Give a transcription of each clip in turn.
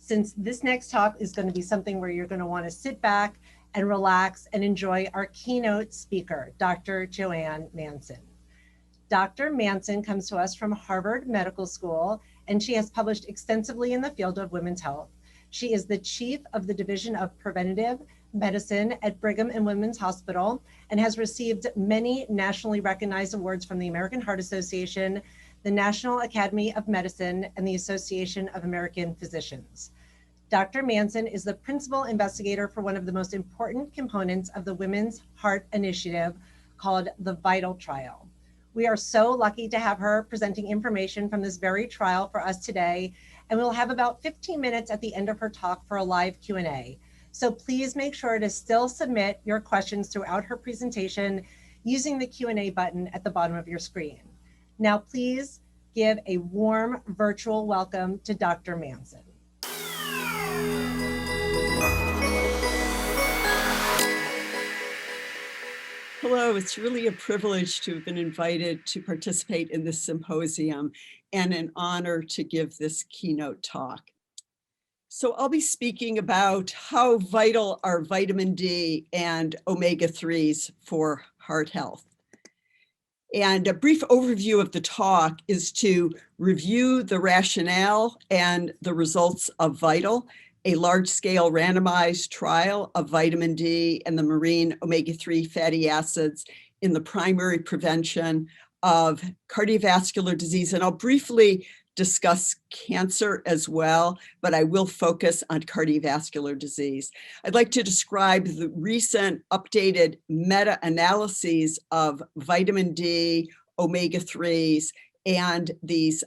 since this next talk is going to be something where you're going to want to sit back and relax and enjoy our keynote speaker, Dr. JoAnn Manson. Dr. Manson comes to us from Harvard Medical School, and she has published extensively in the field of women's health. She is the chief of the Division of Preventative Medicine at Brigham and Women's Hospital and has received many nationally recognized awards from the American Heart Association, the National Academy of Medicine, and the Association of American Physicians. Dr. Manson is the principal investigator for one of the most important components of the Women's Heart Initiative called the VITAL trial. We are so lucky to have her presenting information from this very trial for us today, and we'll have about 15 minutes at the end of her talk for a live Q&A. So please make sure to still submit your questions throughout her presentation using the Q&A button at the bottom of your screen. Now, please give a warm virtual welcome to Dr. Manson. Hello, it's really a privilege to have been invited to participate in this symposium and an honor to give this keynote talk. So I'll be speaking about how vital are vitamin D and omega-3s for heart health. And a brief overview of the talk is to review the rationale and the results of VITAL, a large-scale randomized trial of vitamin D and the marine omega-3 fatty acids in the primary prevention of cardiovascular disease. And I'll briefly discuss cancer as well, but I will focus on cardiovascular disease. I'd like to describe the recent updated meta-analyses of vitamin D, omega-3s, and these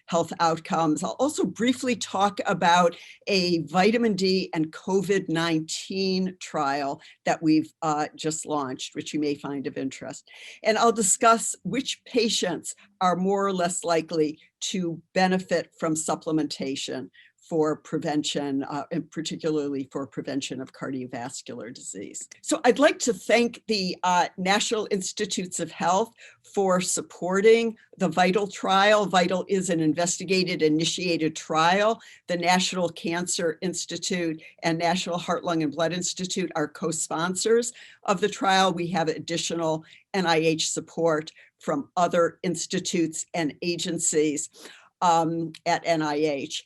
health outcomes. I'll also briefly talk about a vitamin D and COVID-19 trial that we've just launched, which you may find of interest. And I'll discuss which patients are more or less likely to benefit from supplementation for prevention, and particularly for prevention of cardiovascular disease. So I'd like to thank the National Institutes of Health for supporting the VITAL trial. VITAL is an investigator-initiated trial. The National Cancer Institute and National Heart, Lung, and Blood Institute are co-sponsors of the trial. We have additional NIH support from other institutes and agencies at NIH.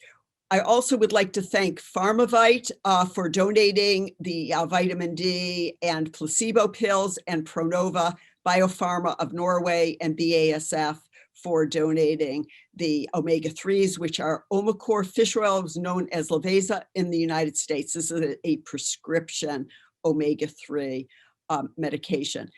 I also would like to thank PharmaVite for donating the vitamin D and placebo pills, and Pronova Biopharma of Norway and BASF for donating the omega-3s, which are Omicor fish oil, known as Leveza in the United States. This is a prescription omega-3 medication.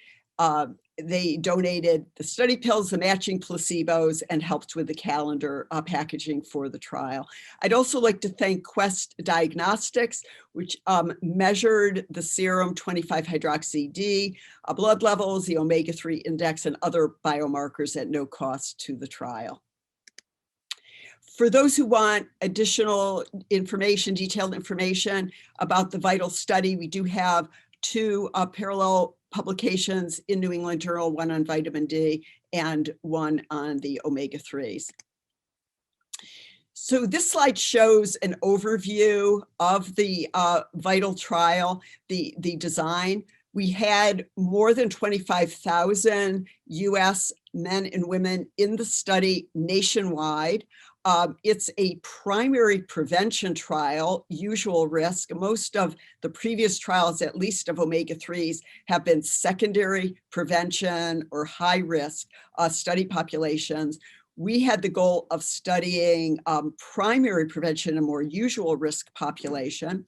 They donated the study pills, the matching placebos, and helped with the calendar packaging for the trial. I'd also like to thank Quest Diagnostics, which measured the serum 25-hydroxy-D, blood levels, the omega-3 index, and other biomarkers at no cost to the trial. For those who want additional information, detailed information about the VITAL study, we do have two parallel publications in New England Journal, one on vitamin D and one on the omega-3s. So this slide shows an overview of the VITAL trial, the design. We had more than 25,000 US men and women in the study nationwide. It's a primary prevention trial, usual risk. Most of the previous trials, at least of omega-3s, have been secondary prevention or high risk study populations. We had the goal of studying primary prevention, a more usual risk population.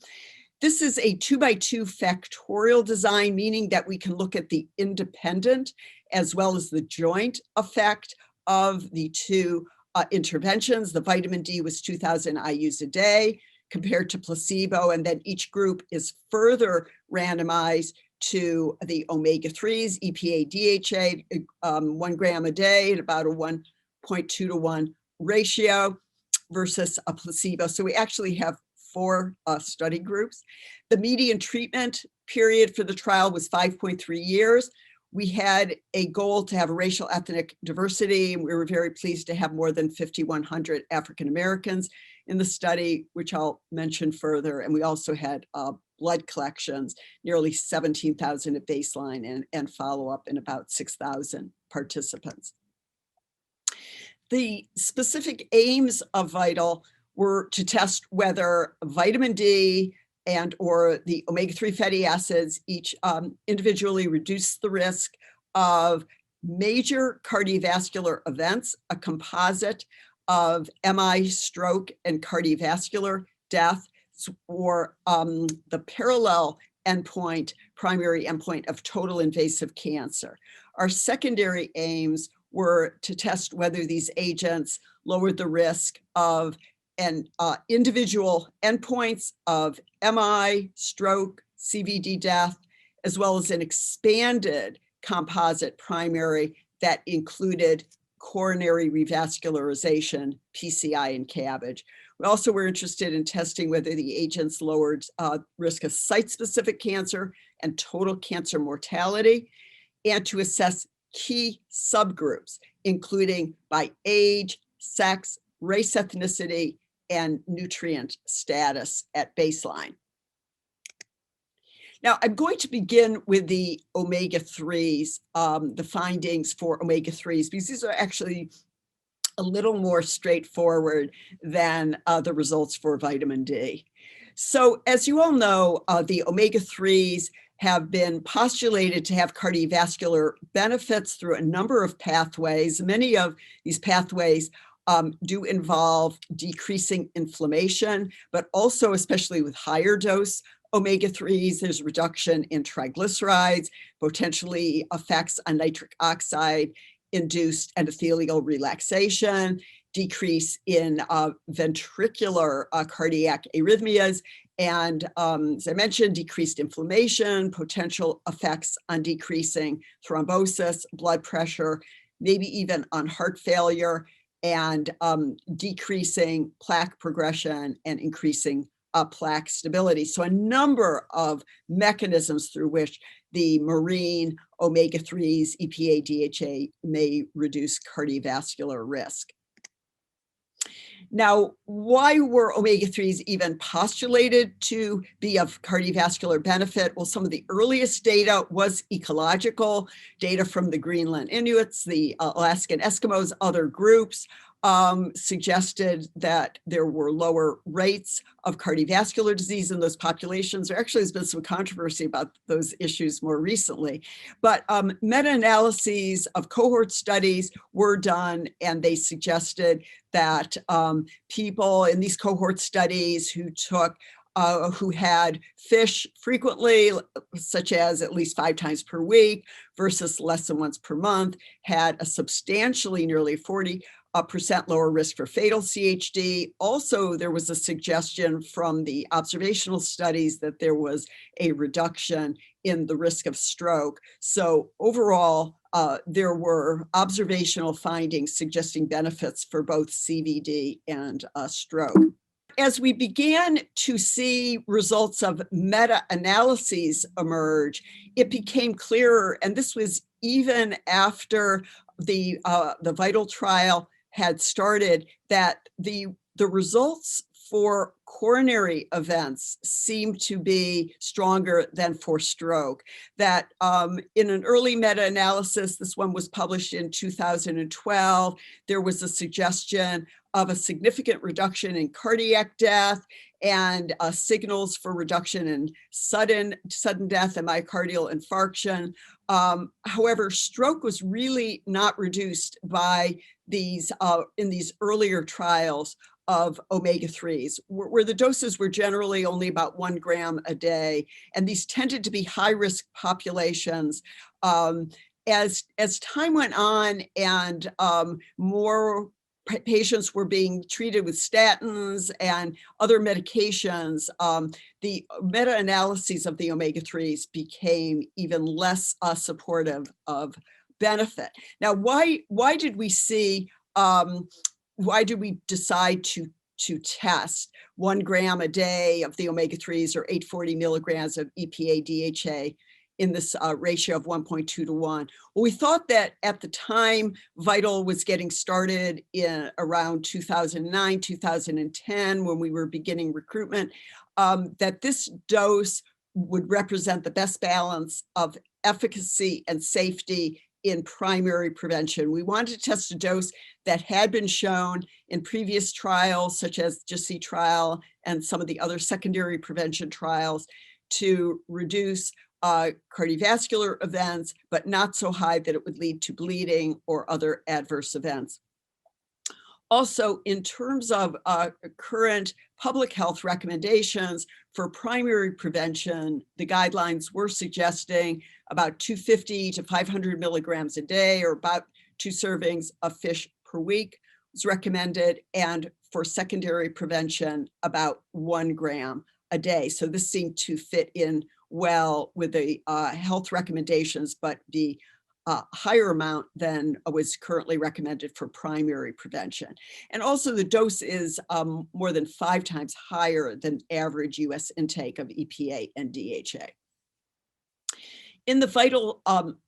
This is a 2x2 factorial design, meaning that we can look at the independent as well as the joint effect of the two interventions. The vitamin D was 2,000 IUs a day compared to placebo, and then each group is further randomized to the omega-3s, EPA, DHA, 1 gram a day at about a 1.2 to 1 ratio versus a placebo. So we actually have 4 study groups. The median treatment period for the trial was 5.3 years. We had a goal to have a racial ethnic diversity, and we were very pleased to have more than 5,100 African Americans in the study, which I'll mention further. And we also had blood collections, nearly 17,000 at baseline, and follow-up in about 6,000 participants. The specific aims of VITAL were to test whether vitamin D and or the omega-3 fatty acids each individually reduce the risk of major cardiovascular events, a composite of MI, stroke, and cardiovascular death, or the parallel endpoint, primary endpoint of total invasive cancer. Our secondary aims were to test whether these agents lowered the risk of individual endpoints of MI, stroke, CVD death, as well as an expanded composite primary that included coronary revascularization, PCI, and CABG. We also were interested in testing whether the agents lowered risk of site-specific cancer and total cancer mortality, and to assess key subgroups, including by age, sex, race, ethnicity, and nutrient status at baseline. Now, I'm going to begin with the omega-3s, the findings for omega-3s, because these are actually a little more straightforward than the results for vitamin D. So as you all know, the omega-3s have been postulated to have cardiovascular benefits through a number of pathways. Many of these pathways do involve decreasing inflammation, but also, especially with higher dose omega-3s, there's reduction in triglycerides, potentially effects on nitric oxide induced endothelial relaxation, decrease in ventricular cardiac arrhythmias, and as I mentioned, decreased inflammation, potential effects on decreasing thrombosis, blood pressure, maybe even on heart failure, and decreasing plaque progression and increasing plaque stability. So a number of mechanisms through which the marine omega-3s, EPA, DHA may reduce cardiovascular risk. Now, why were omega-3s even postulated to be of cardiovascular benefit? Well, some of the earliest data was ecological, data from the Greenland Inuits, the Alaskan Eskimos, other groups suggested that there were lower rates of cardiovascular disease in those populations. There actually has been some controversy about those issues more recently, but meta-analyses of cohort studies were done, and they suggested that people in these cohort studies who had fish frequently, such as at least 5 times per week versus less than once per month, had a substantially nearly 40% lower risk for fatal CHD. Also, there was a suggestion from the observational studies that there was a reduction in the risk of stroke. So overall, there were observational findings suggesting benefits for both CVD and stroke. As we began to see results of meta-analyses emerge, it became clearer, and this was even after the VITAL trial had started, that the results for coronary events seemed to be stronger than for stroke. That in an early meta-analysis, this one was published in 2012, there was a suggestion of a significant reduction in cardiac death and signals for reduction in sudden death and myocardial infarction. However, stroke was really not reduced by these in these earlier trials of omega-3s, where the doses were generally only about 1 gram a day, and these tended to be high-risk populations. As time went on and more patients were being treated with statins and other medications, the meta-analyses of the omega-3s became even less supportive of benefit. Now, why did we see, why did we decide to test 1 gram a day of the omega-3s or 840 milligrams of EPA DHA in this ratio of 1.2 to 1. Well, we thought that at the time VITAL was getting started in around 2009, 2010, when we were beginning recruitment, that this dose would represent the best balance of efficacy and safety in primary prevention. We wanted to test a dose that had been shown in previous trials, such as JC trial and some of the other secondary prevention trials, to reduce cardiovascular events, but not so high that it would lead to bleeding or other adverse events. Also, in terms of current public health recommendations for primary prevention, the guidelines were suggesting about 250 to 500 milligrams a day, or about 2 servings of fish per week was recommended, and for secondary prevention, about 1 gram a day. So this seemed to fit in well with the health recommendations, but the higher amount than was currently recommended for primary prevention. And also the dose is more than 5 times higher than average US intake of EPA and DHA. In the VITAL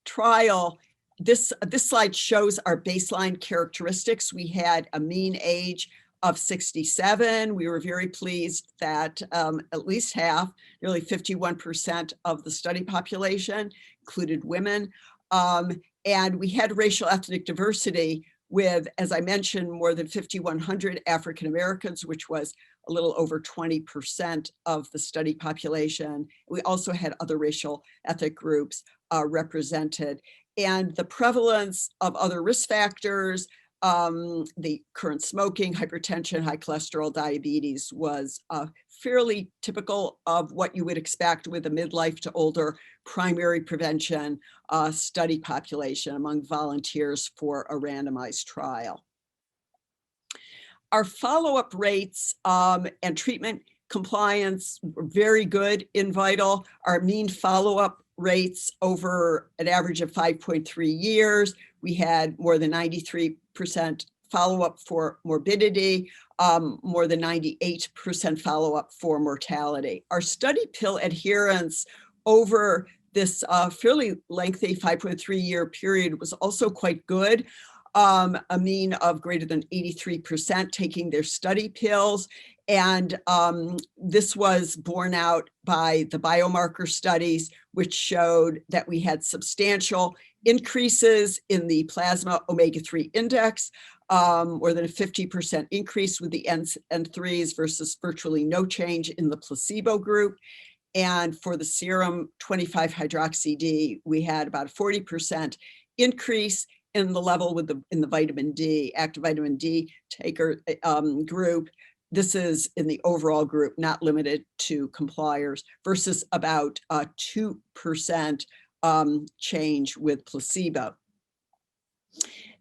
trial, this slide shows our baseline characteristics. We had a mean age of 67. We were very pleased that at least half, nearly 51% of the study population included women. And we had racial ethnic diversity with, as I mentioned, more than 5,100 African Americans, which was a little over 20% of the study population. We also had other racial ethnic groups represented. And the prevalence of other risk factors, the current smoking, hypertension, high cholesterol, diabetes, was fairly typical of what you would expect with a midlife to older primary prevention study population among volunteers for a randomized trial. Our follow-up rates and treatment compliance were very good in VITAL. Our mean follow-up rates over an average of 5.3 years. We had more than 93% follow-up for morbidity, more than 98% follow-up for mortality. Our study pill adherence over this fairly lengthy 5.3-year period was also quite good. A mean of greater than 83% taking their study pills. And this was borne out by the biomarker studies, which showed that we had substantial increases in the plasma omega-3 index, more than a 50% increase with the N3s versus virtually no change in the placebo group. And for the serum 25-hydroxy-D, we had about a 40% increase in the level in the vitamin D, active vitamin D taker group. This is in the overall group, not limited to compliers, versus about 2% change with placebo.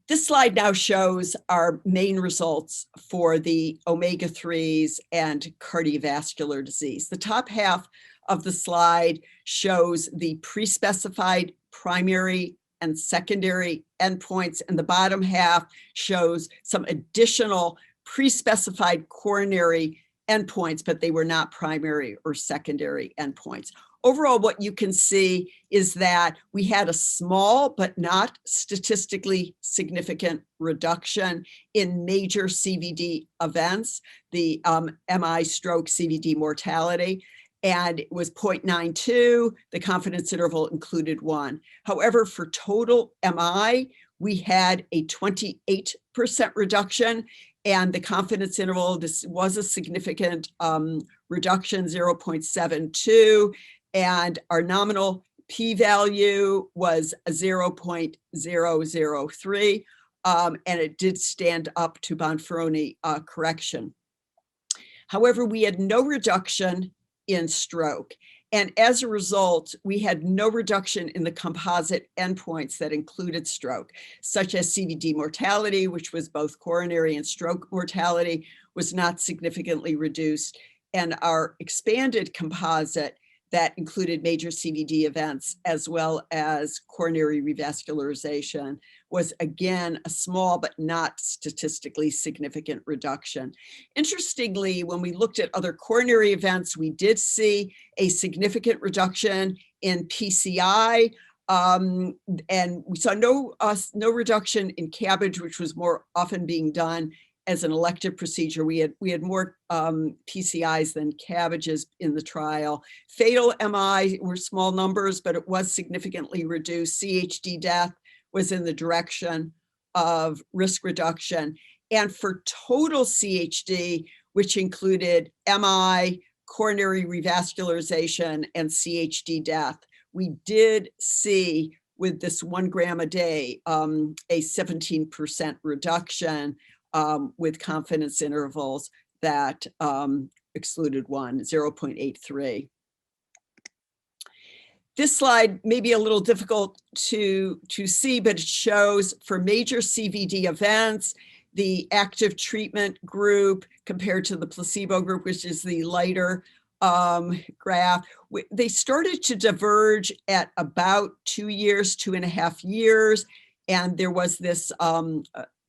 This slide now shows our main results for the omega-3s and cardiovascular disease. The top half of the slide shows the pre-specified primary and secondary endpoints, and the bottom half shows some additional pre-specified coronary endpoints, but they were not primary or secondary endpoints. Overall, what you can see is that we had a small but not statistically significant reduction in major CVD events, the MI, stroke, CVD mortality, and it was 0.92. The confidence interval included 1. However, for total MI, we had a 28% reduction, and the confidence interval, this was a significant reduction, 0.72, and our nominal p-value was 0.003, and it did stand up to Bonferroni correction. However, we had no reduction in stroke. And as a result, we had no reduction in the composite endpoints that included stroke, such as CVD mortality, which was both coronary and stroke mortality, was not significantly reduced. And our expanded composite that included major CVD events as well as coronary revascularization was again a small but not statistically significant reduction. Interestingly, when we looked at other coronary events, we did see a significant reduction in PCI, and we saw no reduction in CABG, which was more often being done as an elective procedure. We had more PCIs than CABGs in the trial. Fatal MI were small numbers, but it was significantly reduced. CHD death was in the direction of risk reduction. And for total CHD, which included MI, coronary revascularization, and CHD death, we did see with this 1 gram a day, a 17% reduction with confidence intervals that excluded 0.83. This slide may be a little difficult to see, but it shows for major CVD events, the active treatment group compared to the placebo group, which is the lighter graph. They started to diverge at about 2 years, 2.5 years, and there was this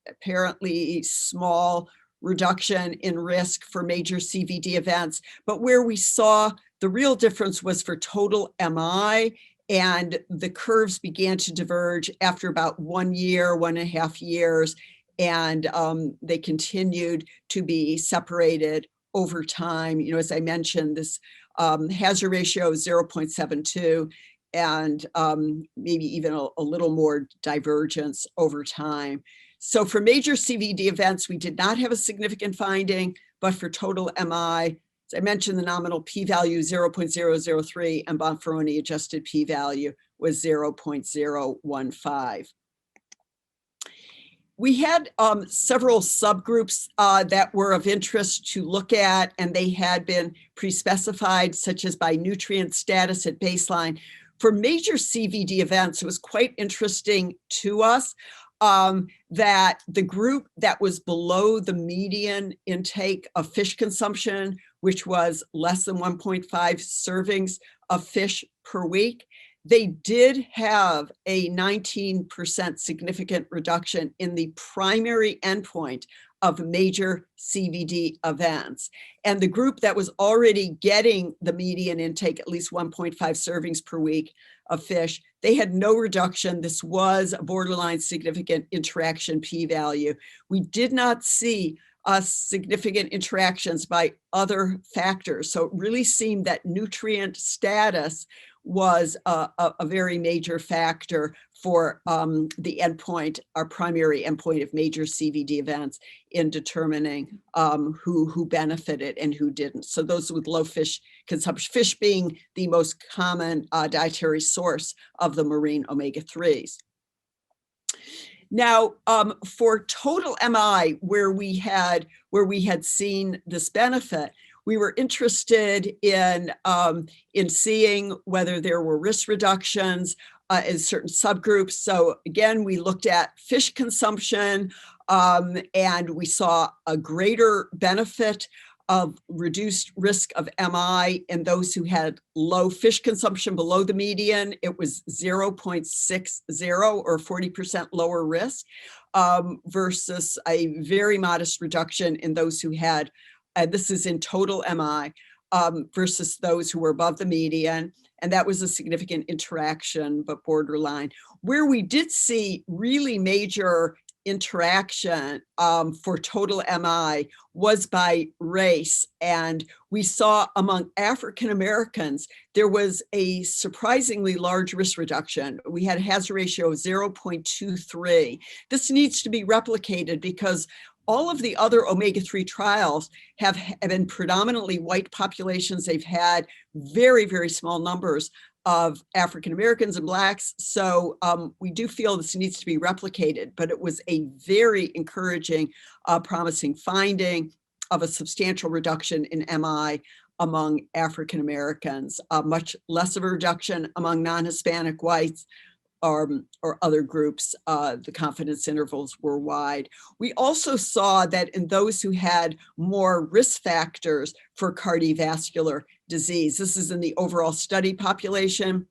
apparently small reduction in risk for major CVD events. But where we saw the real difference was for total MI, and the curves began to diverge after about 1 year, 1.5 years, and they continued to be separated over time. You know, as I mentioned, this hazard ratio is 0.72, and maybe even a little more divergence over time. So for major CVD events, we did not have a significant finding, but for total MI, as I mentioned, the nominal p-value 0.003 and Bonferroni adjusted p-value was 0.015. We had several subgroups that were of interest to look at, and they had been pre-specified, such as by nutrient status at baseline. For major CVD events, it was quite interesting to us that the group that was below the median intake of fish consumption, which was less than 1.5 servings of fish per week, they did have a 19% significant reduction in the primary endpoint of major CVD events. And the group that was already getting the median intake, at least 1.5 servings per week of fish, they had no reduction. This was a borderline significant interaction p-value. We did not see significant interactions by other factors. So it really seemed that nutrient status was a very major factor for the endpoint, our primary endpoint of major CVD events in determining who benefited and who didn't. So those with low fish consumption, fish being the most common dietary source of the marine omega-3s. Now, for total MI, where we had seen this benefit, we were interested in seeing whether there were risk reductions in certain subgroups. So again, we looked at fish consumption, and we saw a greater benefit of reduced risk of MI in those who had low fish consumption below the median. It was 0.60 or 40% lower risk versus a very modest reduction in those who had, this is in total MI, versus those who were above the median. And that was a significant interaction, but borderline. Where we did see really major interaction for total MI was by race. And we saw among African Americans, there was a surprisingly large risk reduction. We had a hazard ratio of 0.23. This needs to be replicated because all of the other omega-3 trials have been predominantly white populations. They've had very, very small numbers of African Americans and Blacks. So we do feel this needs to be replicated, but it was a very encouraging, promising finding of a substantial reduction in MI among African Americans, much less of a reduction among non-Hispanic whites, or other groups. The confidence intervals were wide. We also saw that in those who had more risk factors for cardiovascular disease, this is in the overall study population,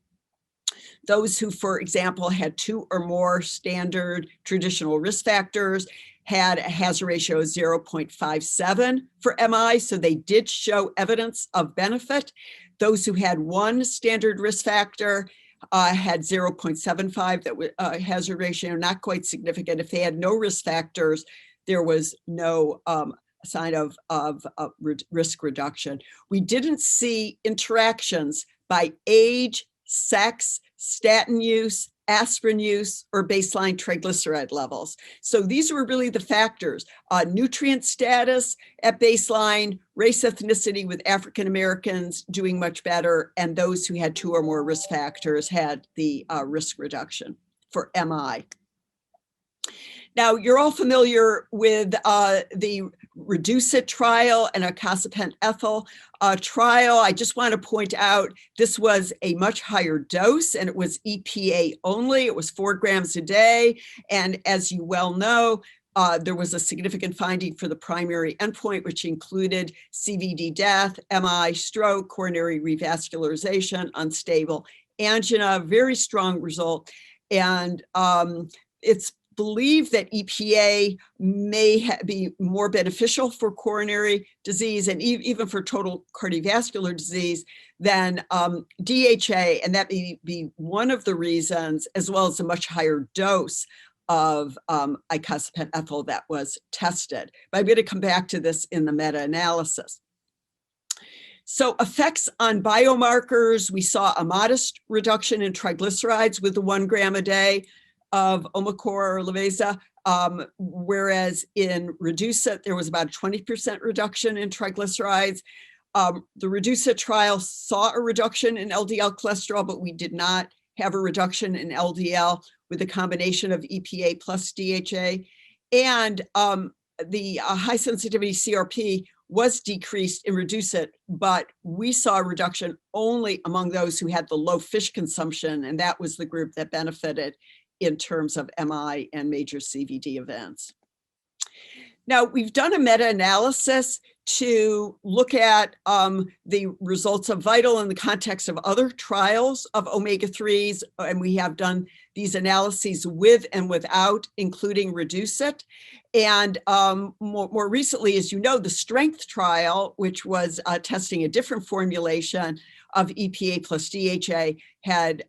those who, for example, had 2 or more standard traditional risk factors, had a hazard ratio of 0.57 for MI, so they did show evidence of benefit. Those who had one standard risk factor had 0.75, that was hazard ratio, not quite significant. If they had no risk factors, there was no sign of risk reduction. We didn't see interactions by age, sex, statin use, aspirin use, or baseline triglyceride levels. So these were really the factors: nutrient status at baseline, race, ethnicity, with African Americans doing much better, and those who had two or more risk factors had the risk reduction for MI. Now, you're all familiar with the REDUCE-IT trial and icosapent ethyl trial. I just want to point out this was a much higher dose, and it was EPA only. It was 4 grams a day. And as you well know, there was a significant finding for the primary endpoint, which included CVD death, MI, stroke, coronary revascularization, unstable angina, very strong result. And it's believe that EPA may be more beneficial for coronary disease and even for total cardiovascular disease than DHA, and that may be one of the reasons, as well as a much higher dose of icosapent ethyl that was tested. But I'm going to come back to this in the meta-analysis. So effects on biomarkers, we saw a modest reduction in triglycerides with the 1 gram a day of Omicron or Leveza, whereas in REDUCE-IT, there was about a 20% reduction in triglycerides. The REDUCE-IT trial saw a reduction in LDL cholesterol, but we did not have a reduction in LDL with a combination of EPA plus DHA. And the high sensitivity CRP was decreased in REDUCE-IT, but we saw a reduction only among those who had the low fish consumption, and that was the group that benefited in terms of MI and major CVD events. Now, we've done a meta-analysis to look at the results of VITAL in the context of other trials of omega-3s, and we have done these analyses with and without, including REDUCE-IT. And more recently, as you know, the STRENGTH trial, which was testing a different formulation of EPA plus DHA, had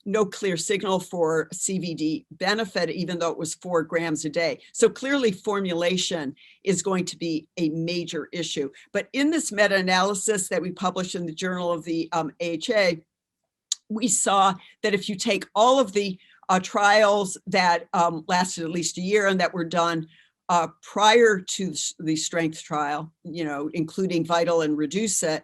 no clear signal for CVD benefit, even though it was 4 grams a day. So clearly formulation is going to be a major issue. But in this meta-analysis that we published in the Journal of the AHA, we saw that if you take all of the trials that lasted at least a year and that were done prior to the STRENGTH trial, including VITAL and REDUCE-IT,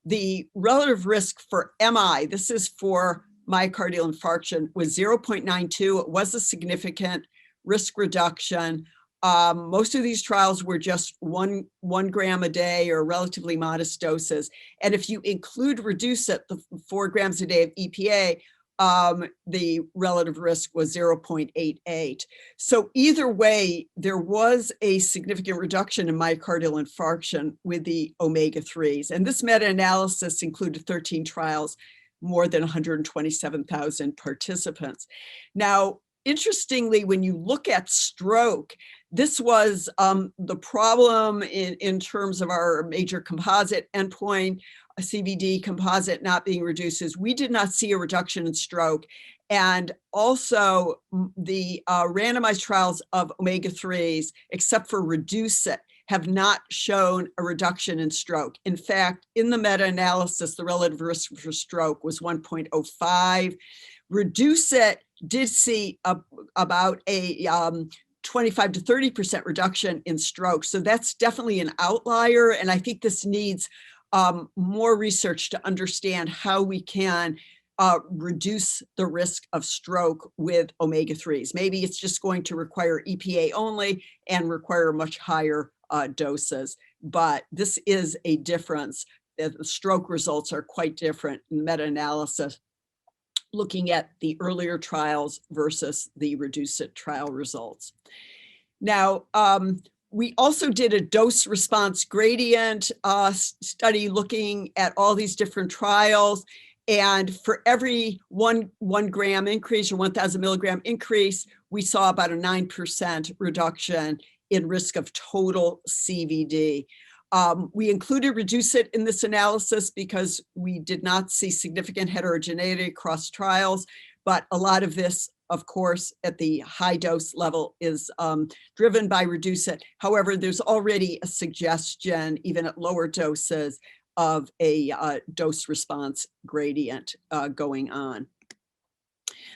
the relative risk for MI, this is for myocardial infarction, was 0.92. It was a significant risk reduction. Most of these trials were just one gram a day or relatively modest doses. And if you include REDUCE-IT, the 4 grams a day of EPA, the relative risk was 0.88. So either way, there was a significant reduction in myocardial infarction with the omega-3s. And this meta-analysis included 13 trials, more than 127,000 participants. Now, interestingly, when you look at stroke, this was the problem in terms of our major composite endpoint, a CVD composite not being reduced, is we did not see a reduction in stroke. And also the randomized trials of omega-3s, except for REDUCE-IT, have not shown a reduction in stroke. In fact, in the meta-analysis, the relative risk for stroke was 1.05. REDUCE-IT did see about a 25 to 30% reduction in stroke. So that's definitely an outlier. And I think this needs more research to understand how we can reduce the risk of stroke with omega-3s. Maybe it's just going to require EPA only and require much higher doses, but this is a difference. The stroke results are quite different in the meta-analysis, looking at the earlier trials versus the REDUCE-IT trial results. Now, we also did a dose response gradient study looking at all these different trials. And for every one gram increase or 1,000 milligram increase, we saw about a 9% reduction in risk of total CVD. We included Reduce-It in this analysis because we did not see significant heterogeneity across trials, but a lot of this, of course, at the high dose level is driven by Reduce-It. However, there's already a suggestion, even at lower doses, of a dose response gradient going on.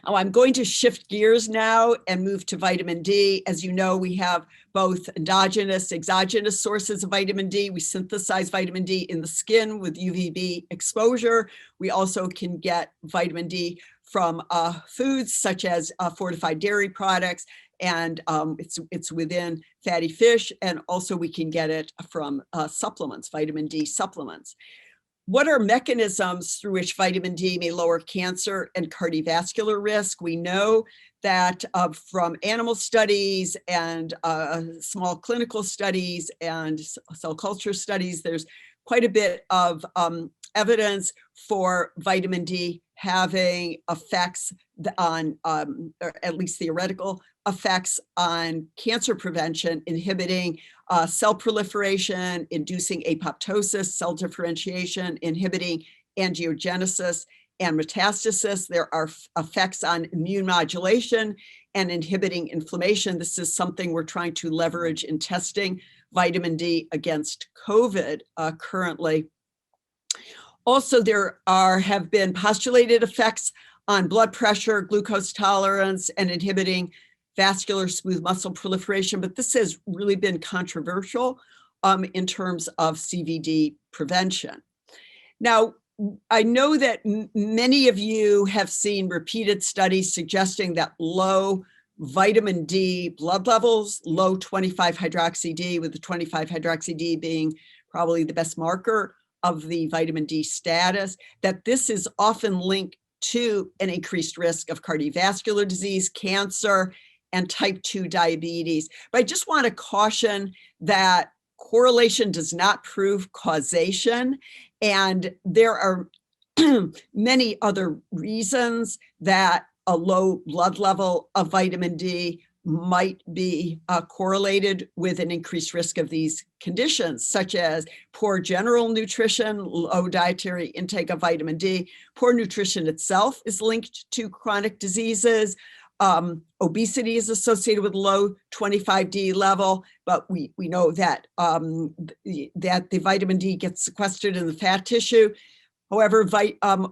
Oh, I'm going to shift gears now and move to vitamin D. As you know, we have both endogenous, exogenous sources of vitamin D. We synthesize vitamin D in the skin with UVB exposure. We also can get vitamin D from foods such as fortified dairy products, and it's within fatty fish, and also we can get it from supplements, vitamin D supplements. What are mechanisms through which vitamin D may lower cancer and cardiovascular risk? We know that from animal studies and small clinical studies and cell culture studies, there's quite a bit of evidence for vitamin D having effects on, or at least theoretical effects on cancer prevention, inhibiting cell proliferation, inducing apoptosis, cell differentiation, inhibiting angiogenesis and metastasis. There are effects on immune modulation and inhibiting inflammation. This is something we're trying to leverage in testing vitamin D against COVID currently. Also, there have been postulated effects on blood pressure, glucose tolerance, and inhibiting vascular smooth muscle proliferation, but this has really been controversial in terms of CVD prevention. Now, I know that many of you have seen repeated studies suggesting that low vitamin D blood levels, low 25-hydroxy-D, with the 25-hydroxy-D being probably the best marker of the vitamin D status, that this is often linked to an increased risk of cardiovascular disease, cancer, and type 2 diabetes. But I just want to caution that correlation does not prove causation, and there are many other reasons that a low blood level of vitamin D might be correlated with an increased risk of these conditions, such as poor general nutrition, low dietary intake of vitamin D. Poor nutrition itself is linked to chronic diseases. Obesity is associated with low 25D level, but we know that, that the vitamin D gets sequestered in the fat tissue. However,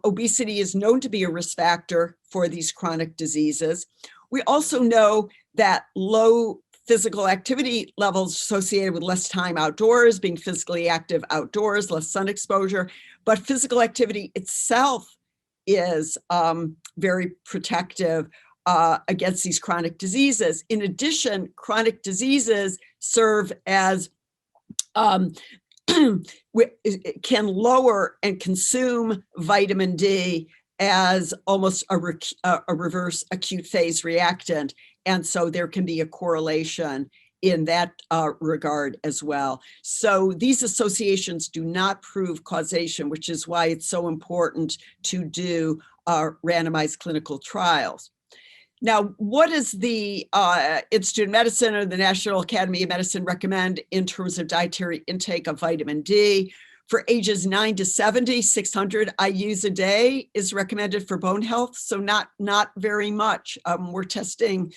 obesity is known to be a risk factor for these chronic diseases. We also know that low physical activity levels associated with less time outdoors, being physically active outdoors, less sun exposure, but physical activity itself is very protective against these chronic diseases. In addition, chronic diseases serve as can lower and consume vitamin D as almost a reverse acute phase reactant. And so there can be a correlation in that regard as well. So these associations do not prove causation, which is why it's so important to do randomized clinical trials. Now, what does the Institute of Medicine or the National Academy of Medicine recommend in terms of dietary intake of vitamin D? For ages 9 to 70, 600 IUs a day is recommended for bone health, so not very much. We're testing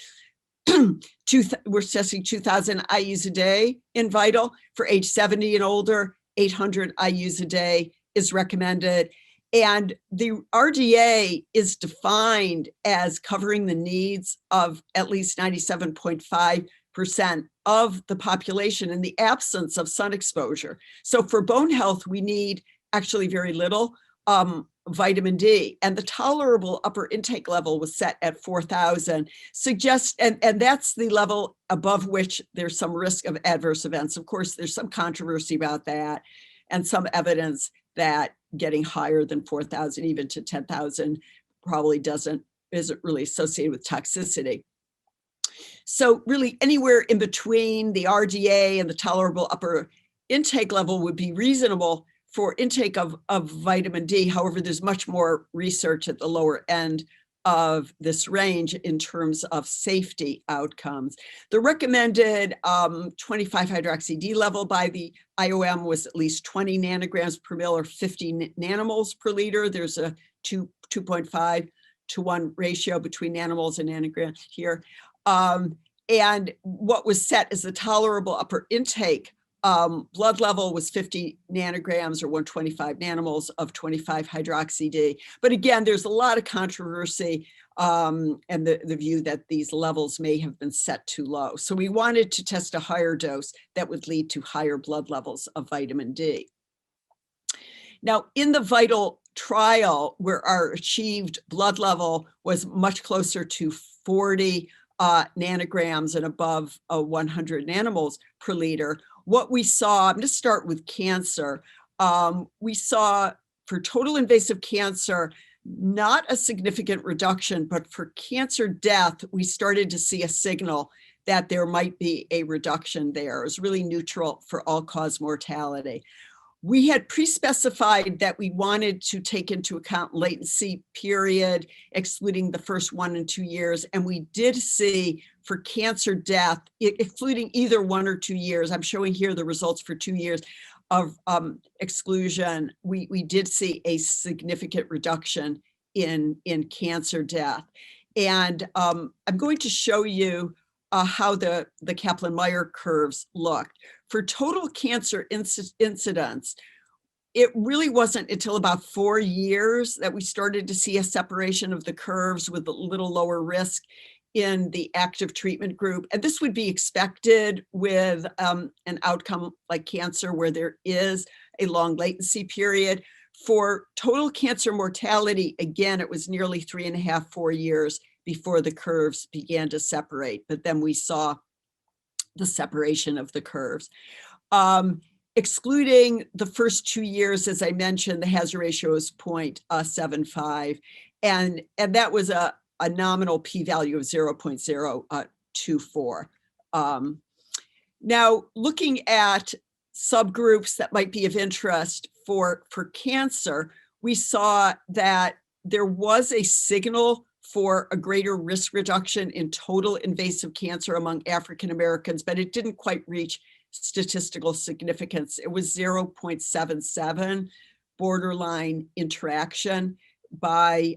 2,000 IUs a day in Vital. For age 70 and older, 800 IUs a day is recommended. And the RDA is defined as covering the needs of at least 97.5% of the population in the absence of sun exposure. So for bone health, we need actually very little vitamin D, and the tolerable upper intake level was set at 4,000, and that's the level above which there's some risk of adverse events. Of course, there's some controversy about that and some evidence that getting higher than 4,000, even to 10,000, probably isn't really associated with toxicity. So really anywhere in between the RDA and the tolerable upper intake level would be reasonable for intake of vitamin D. However, there's much more research at the lower end of this range in terms of safety outcomes. The recommended 25-hydroxy-D level by the IOM was at least 20 nanograms per mil or 50 nanomoles per liter. There's a 2.5 to 1 ratio between nanomoles and nanograms here. And what was set as a tolerable upper intake blood level was 50 nanograms or 125 nanomoles of 25-hydroxy-D. But again, there's a lot of controversy and the view that these levels may have been set too low. So we wanted to test a higher dose that would lead to higher blood levels of vitamin D. Now, in the VITAL trial, where our achieved blood level was much closer to 40 nanograms and above 100 nanomoles per liter, what we saw, I'm going to start with cancer. We saw for total invasive cancer, not a significant reduction, but for cancer death, we started to see a signal that there might be a reduction there. It was really neutral for all-cause mortality. We had pre-specified that we wanted to take into account latency period, excluding the first 1 and 2 years. And we did see for cancer death, excluding either 1 or 2 years, I'm showing here the results for 2 years of exclusion, we did see a significant reduction in cancer death. And I'm going to show you how the Kaplan-Meier curves looked. For total cancer incidence, it really wasn't until about 4 years that we started to see a separation of the curves with a little lower risk in the active treatment group. And this would be expected with an outcome like cancer where there is a long latency period. For total cancer mortality, again, it was nearly 3.5, 4 years before the curves began to separate, but then we saw the separation of the curves. Excluding the first 2 years, as I mentioned, the hazard ratio is 0.75, and that was a nominal p-value of 0.024. Now, looking at subgroups that might be of interest for cancer, we saw that there was a signal for a greater risk reduction in total invasive cancer among African Americans, but it didn't quite reach statistical significance. It was 0.77 borderline interaction by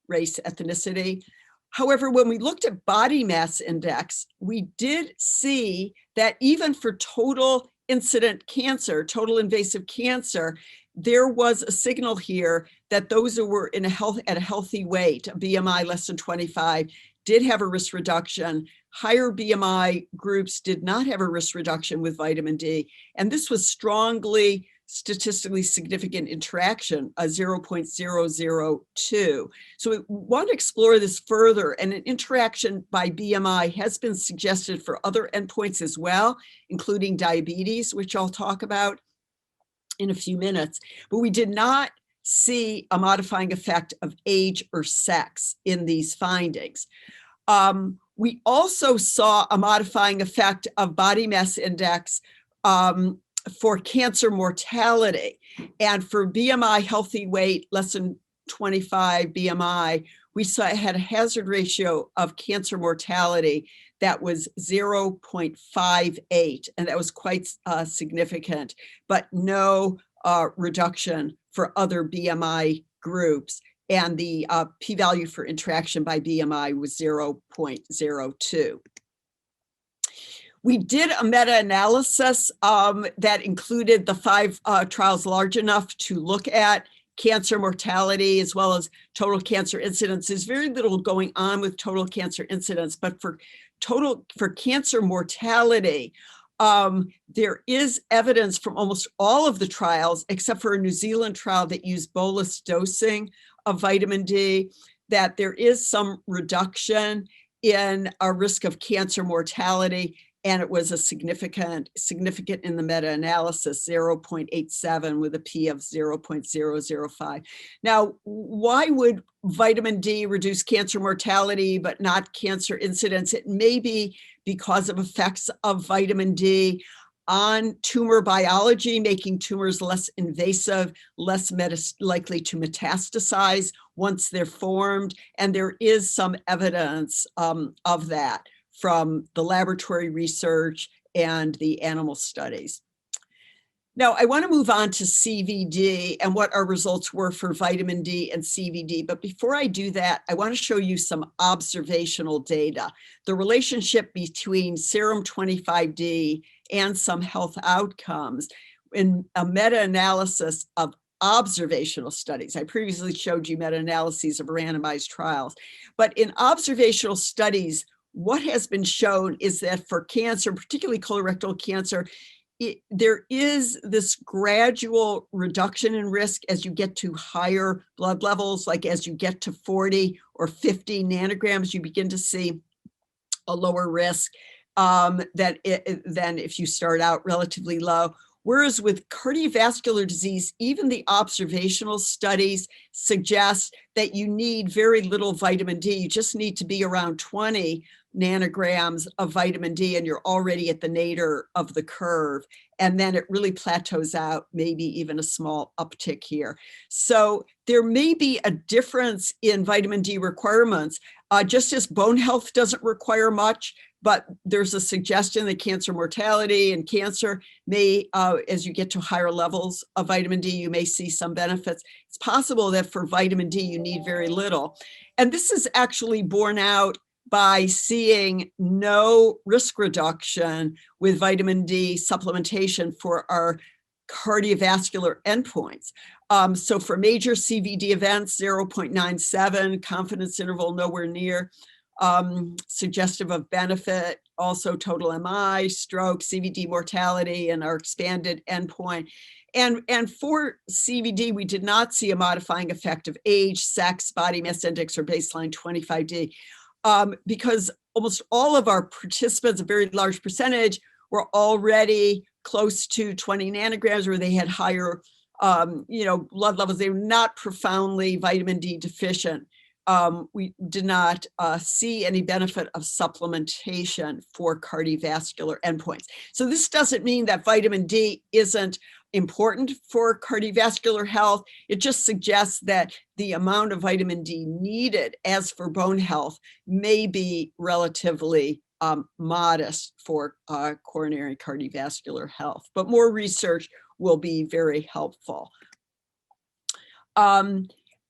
race ethnicity. However, when we looked at body mass index, we did see that even for total incident cancer, total invasive cancer, there was a signal here that those who were at a healthy weight, a BMI less than 25, did have a risk reduction. Higher BMI groups did not have a risk reduction with vitamin D. And this was strongly statistically significant interaction, a 0.002. So we want to explore this further, and an interaction by BMI has been suggested for other endpoints as well, including diabetes, which I'll talk about in a few minutes. But we did not see a modifying effect of age or sex in these findings. We also saw a modifying effect of body mass index for cancer mortality. And for BMI healthy weight, less than 25 BMI, we saw it had a hazard ratio of cancer mortality that was 0.58, and that was quite significant, but no reduction for other BMI groups. And the p-value for interaction by BMI was 0.02. We did a meta-analysis that included the 5 trials large enough to look at cancer mortality as well as total cancer incidence. There's very little going on with total cancer incidence, but for cancer mortality, there is evidence from almost all of the trials, except for a New Zealand trial that used bolus dosing of vitamin D, that there is some reduction in a risk of cancer mortality. And it was a significant in the meta-analysis, 0.87 with a p of 0.005. Now, why would vitamin D reduce cancer mortality but not cancer incidence? It may be because of effects of vitamin D on tumor biology, making tumors less invasive, less likely to metastasize once they're formed. And there is some evidence of that from the laboratory research and the animal studies. Now, I want to move on to CVD and what our results were for vitamin D and CVD. But before I do that, I want to show you some observational data. The relationship between serum 25D and some health outcomes in a meta-analysis of observational studies. I previously showed you meta-analyses of randomized trials. But in observational studies, what has been shown is that for cancer, particularly colorectal cancer, there is this gradual reduction in risk as you get to higher blood levels, like as you get to 40 or 50 nanograms, you begin to see a lower risk than if you start out relatively low. Whereas with cardiovascular disease, even the observational studies suggest that you need very little vitamin D. You just need to be around 20 nanograms of vitamin D and you're already at the nadir of the curve. And then it really plateaus out, maybe even a small uptick here. So there may be a difference in vitamin D requirements. Just as bone health doesn't require much, but there's a suggestion that cancer mortality and cancer may, as you get to higher levels of vitamin D, you may see some benefits. It's possible that for vitamin D, you need very little. And this is actually borne out by seeing no risk reduction with vitamin D supplementation for our cardiovascular endpoints. So for major CVD events, 0.97, confidence interval nowhere near, suggestive of benefit, also total MI, stroke, CVD mortality, and our expanded endpoint. And for CVD, we did not see a modifying effect of age, sex, body mass index, or baseline 25D. Because almost all of our participants, a very large percentage, were already close to 20 nanograms, where they had higher, blood levels. They were not profoundly vitamin D deficient. We did not see any benefit of supplementation for cardiovascular endpoints. So this doesn't mean that vitamin D isn't important for cardiovascular health. It just suggests that the amount of vitamin D needed, as for bone health, may be relatively modest for coronary cardiovascular health. But more research will be very helpful.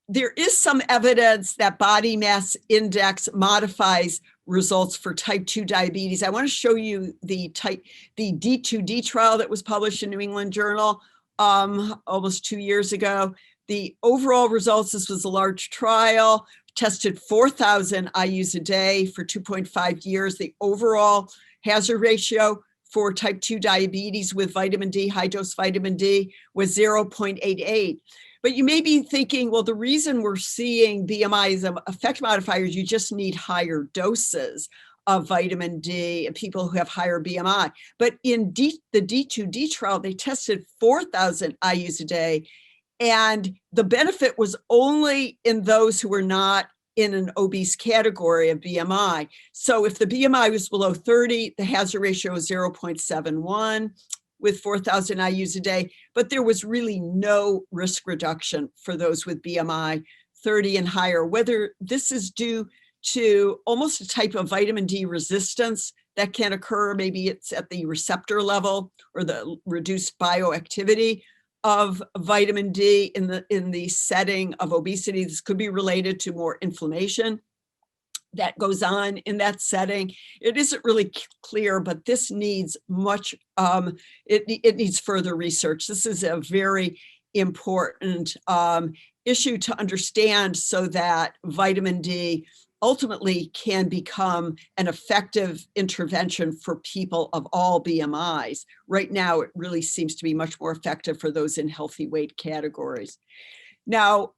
There is some evidence that body mass index modifies results for type 2 diabetes. I want to show you the D2D trial that was published in New England Journal almost 2 years ago. The overall results, this was a large trial, tested 4,000 IUs a day for 2.5 years. The overall hazard ratio for type 2 diabetes with vitamin D, high dose vitamin D, was 0.88. But you may be thinking, well, the reason we're seeing BMI as effect modifiers, you just need higher doses of vitamin D in people who have higher BMI. But in the D2D trial, they tested 4,000 IUs a day, and the benefit was only in those who were not in an obese category of BMI. So if the BMI was below 30, the hazard ratio was 0.71. with 4,000 IUs a day, but there was really no risk reduction for those with BMI 30 and higher. Whether this is due to almost a type of vitamin D resistance that can occur, maybe it's at the receptor level or the reduced bioactivity of vitamin D in the setting of obesity. This could be related to more inflammation that goes on in that setting. It isn't really clear, but this needs much, it needs further research. This is a very important issue to understand so that vitamin D ultimately can become an effective intervention for people of all BMIs. Right now, it really seems to be much more effective for those in healthy weight categories. Now,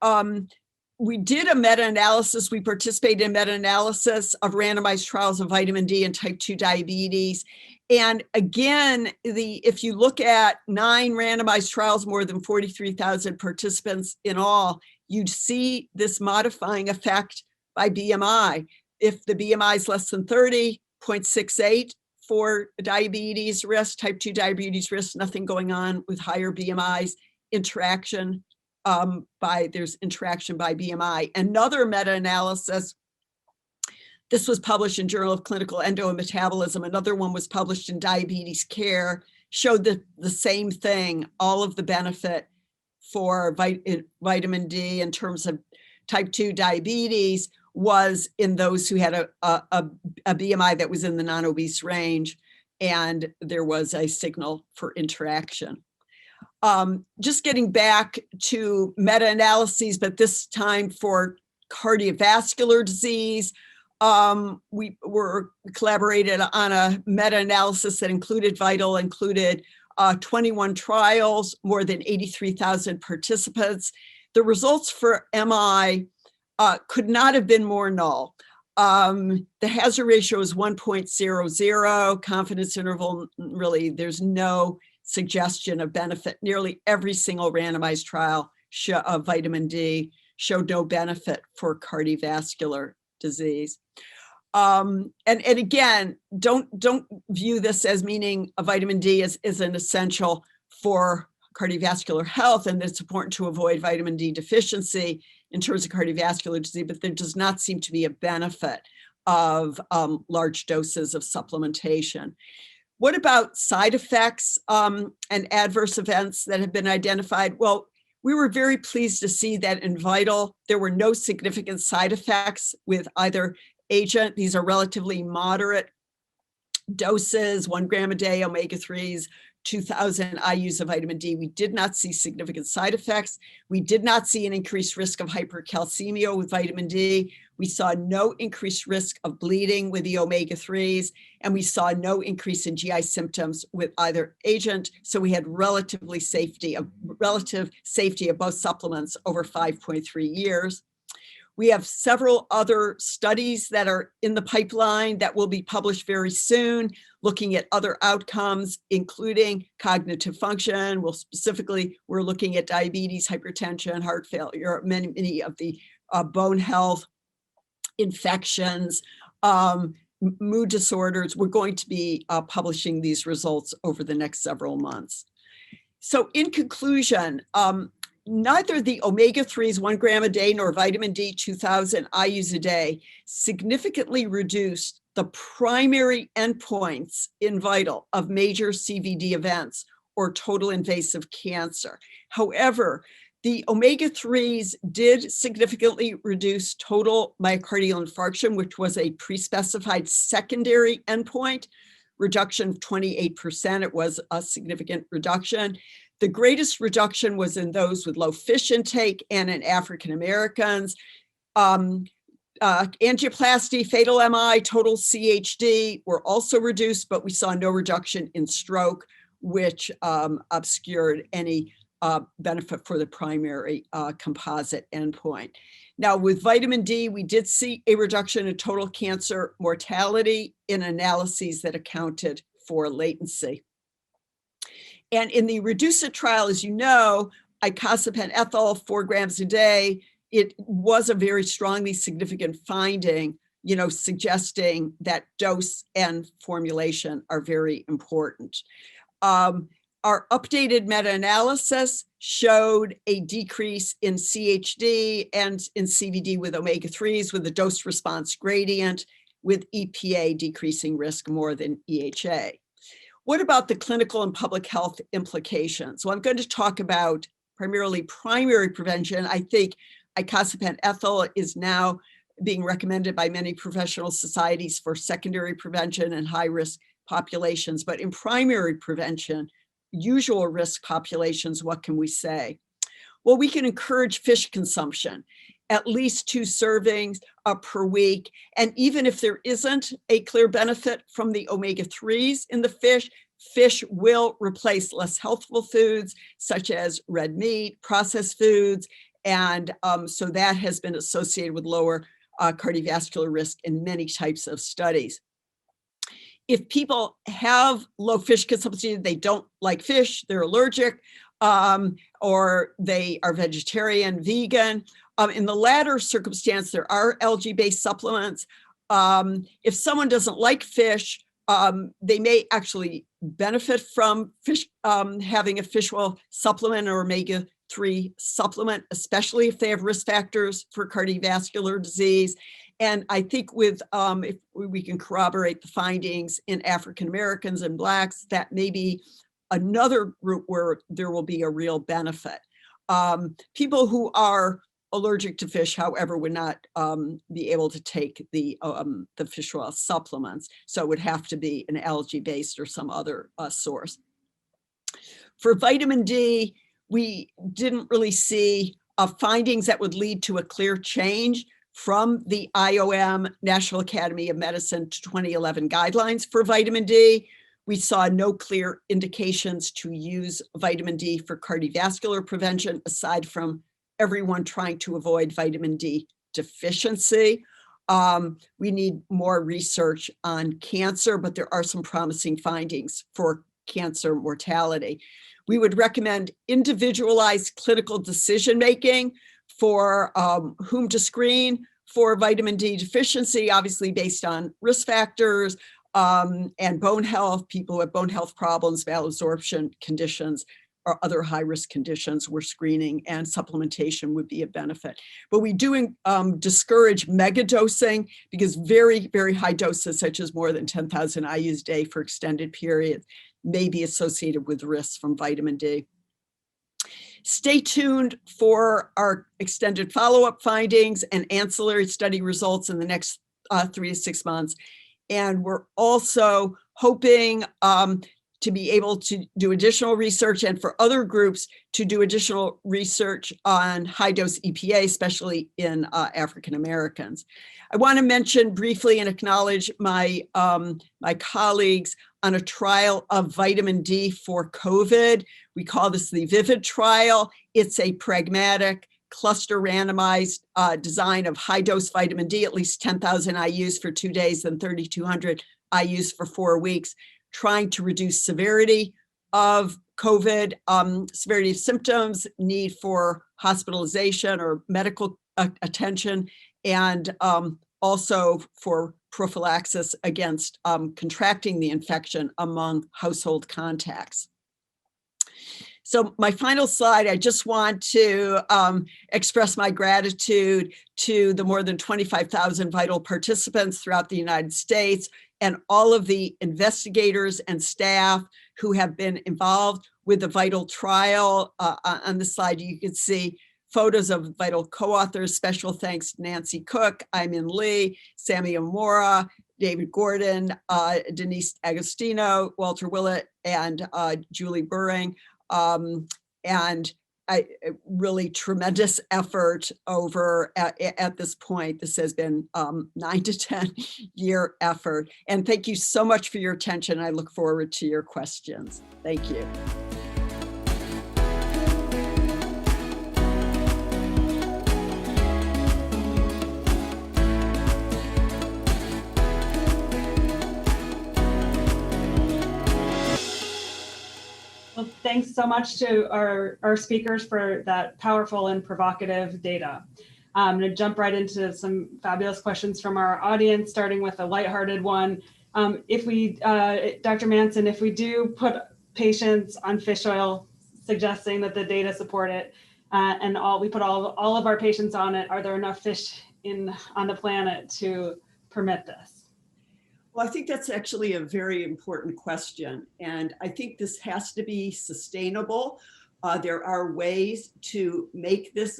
we did a meta-analysis. We participated in meta-analysis of randomized trials of vitamin D and type 2 diabetes. And again, if you look at 9 randomized trials, more than 43,000 participants in all, you'd see this modifying effect by BMI. If the BMI is less than 30, 0.68 for diabetes risk, type 2 diabetes risk, nothing going on with higher BMIs, interaction there's interaction by BMI. Another meta-analysis, this was published in Journal of Clinical Endo and Metabolism. Another one was published in Diabetes Care, showed the same thing, all of the benefit for vitamin D in terms of type 2 diabetes was in those who had a BMI that was in the non-obese range, and there was a signal for interaction. Just getting back to meta-analyses, but this time for cardiovascular disease, we collaborated on a meta-analysis that included 21 trials, more than 83,000 participants. The results for MI could not have been more null. The hazard ratio is 1.00, confidence interval, really, there's no suggestion of benefit. Nearly every single randomized trial of vitamin D showed no benefit for cardiovascular disease. And again, don't view this as meaning a vitamin D is an essential for cardiovascular health, and it's important to avoid vitamin D deficiency in terms of cardiovascular disease, but there does not seem to be a benefit of large doses of supplementation. What about side effects and adverse events that have been identified? Well, we were very pleased to see that in VITAL, there were no significant side effects with either agent. These are relatively moderate doses, 1 gram a day, omega-3s, 2,000 IUs of vitamin D. We did not see significant side effects. We did not see an increased risk of hypercalcemia with vitamin D. We saw no increased risk of bleeding with the omega-3s, and we saw no increase in GI symptoms with either agent. So we had relative safety of both supplements over 5.3 years. We have several other studies that are in the pipeline that will be published very soon, looking at other outcomes, including cognitive function. We're looking at diabetes, hypertension, heart failure, many of the bone health, infections, mood disorders. We're going to be publishing these results over the next several months. So in conclusion, neither the omega-3s 1 gram a day nor vitamin D 2,000 IUs a day significantly reduced the primary endpoints in VITAL of major CVD events or total invasive cancer. However, the omega-3s did significantly reduce total myocardial infarction, which was a pre-specified secondary endpoint, reduction of 28%. It was a significant reduction. The greatest reduction was in those with low fish intake and in African Americans. Angioplasty, fatal MI, total CHD were also reduced, but we saw no reduction in stroke, which obscured any benefit for the primary composite endpoint. Now, with vitamin D, we did see a reduction in total cancer mortality in analyses that accounted for latency. And in the REDUCE-IT trial, as you know, icosapent ethyl, 4 grams a day, it was a very strongly significant finding, suggesting that dose and formulation are very important. Our updated meta-analysis showed a decrease in CHD and in CVD with omega-3s with a dose response gradient, with EPA decreasing risk more than EHA. What about the clinical and public health implications? Well, I'm going to talk about primarily primary prevention. I think icosapent ethyl is now being recommended by many professional societies for secondary prevention and high-risk populations. But in primary prevention, usual risk populations, what can we say? Well, we can encourage fish consumption, at least 2 servings per week. And even if there isn't a clear benefit from the omega-3s in the fish will replace less healthful foods such as red meat, processed foods. And so that has been associated with lower cardiovascular risk in many types of studies. If people have low fish consumption, they don't like fish, they're allergic, or they are vegetarian, vegan. In the latter circumstance, there are algae-based supplements. If someone doesn't like fish, they may actually benefit from having a fish oil supplement or omega-3 supplement, especially if they have risk factors for cardiovascular disease. And I think with, if we can corroborate the findings in African Americans and Blacks, that may be another group where there will be a real benefit. People who are allergic to fish, however, would not be able to take the fish oil supplements. So it would have to be an algae-based or some other source. For vitamin D, we didn't really see findings that would lead to a clear change from the IOM, National Academy of Medicine, 2011 guidelines for vitamin D. We saw no clear indications to use vitamin D for cardiovascular prevention, aside from everyone trying to avoid vitamin D deficiency. We need more research on cancer, but there are some promising findings for cancer mortality. We would recommend individualized clinical decision-making for whom to screen for vitamin D deficiency, obviously based on risk factors and bone health. People with bone health problems, malabsorption conditions, or other high-risk conditions we're screening, and supplementation would be a benefit. But we do discourage megadosing, because very, very high doses, such as more than 10,000 IUs a day for extended periods, may be associated with risks from vitamin D. Stay tuned for our extended follow-up findings and ancillary study results in the next 3 to 6 months. And we're also hoping to be able to do additional research, and for other groups to do additional research on high-dose EPA, especially in African Americans. I want to mention briefly and acknowledge my, my colleagues on a trial of vitamin D for COVID. We call this the VIVID trial. It's a pragmatic, cluster randomized design of high-dose vitamin D, at least 10,000 IUs for 2 days and 3,200 IUs for 4 weeks, trying to reduce severity of COVID, severity of symptoms, need for hospitalization or medical attention, and also for prophylaxis against contracting the infection among household contacts. So my final slide, I just want to express my gratitude to the more than 25,000 vital participants throughout the United States, and all of the investigators and staff who have been involved with the VITAL trial. On the slide, you can see photos of VITAL co-authors. Special thanks to Nancy Cook, Ayman Lee, Sammy Amora, David Gordon, Denise Agostino, Walter Willett, and Julie Buring. And really tremendous effort over at this point. This has been 9 to 10 year effort. And thank you so much for your attention. I look forward to your questions. Thank you. Well, thanks so much to our speakers for that powerful and provocative data. I'm going to jump right into some fabulous questions from our audience, starting with a lighthearted one. If we, Dr. Manson, if we do put patients on fish oil, suggesting that the data support it, and we put all of our patients on it, are there enough fish on the planet to permit this? Well, I think that's actually a very important question. And I think this has to be sustainable. There are ways to make this,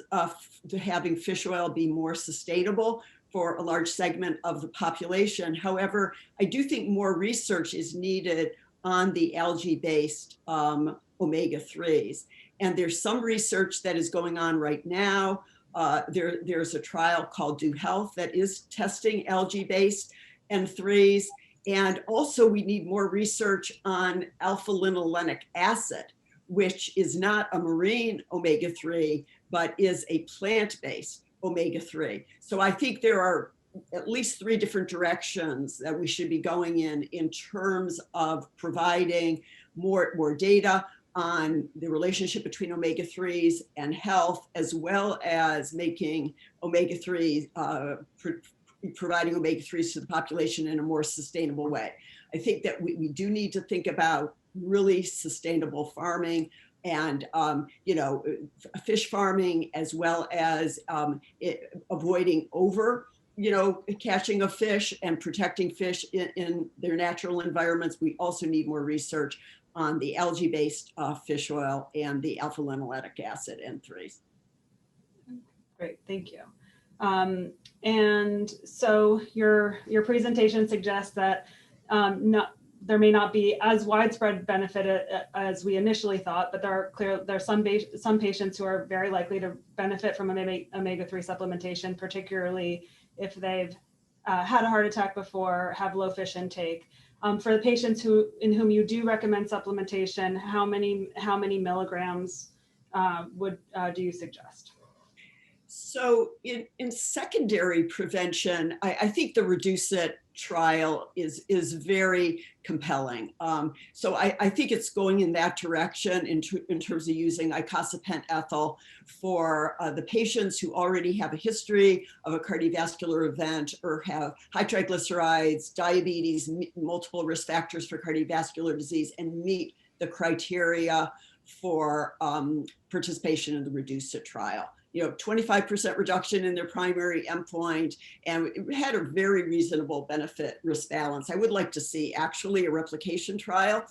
having fish oil be more sustainable for a large segment of the population. However, I do think more research is needed on the algae-based omega-3s. And there's some research that is going on right now. There's a trial called Do Health that is testing algae-based N3s. And also we need more research on alpha-linolenic acid, which is not a marine omega-3, but is a plant-based omega-3. So I think there are at least 3 different directions that we should be going in terms of providing more data on the relationship between omega-3s and health, as well as making omega-3s, providing omega-3s to the population in a more sustainable way. I think that we do need to think about really sustainable farming and, fish farming, as well as avoiding catching of fish and protecting fish in their natural environments. We also need more research on the algae-based fish oil and the alpha-linoleic acid N3s. Great, thank you. And so your presentation suggests that there may not be as widespread benefit as we initially thought, but there are some patients who are very likely to benefit from omega-3 supplementation, particularly if they've had a heart attack before, have low fish intake. For the patients in whom you do recommend supplementation, how many milligrams do you suggest? So in secondary prevention, I think the Reduce It trial is very compelling. So I think it's going in that direction in terms of using icosapent ethyl for the patients who already have a history of a cardiovascular event or have high triglycerides, diabetes, multiple risk factors for cardiovascular disease, and meet the criteria for participation in the Reduce It trial. 25% reduction in their primary endpoint, and it had a very reasonable benefit risk balance. I would like to see actually a replication trial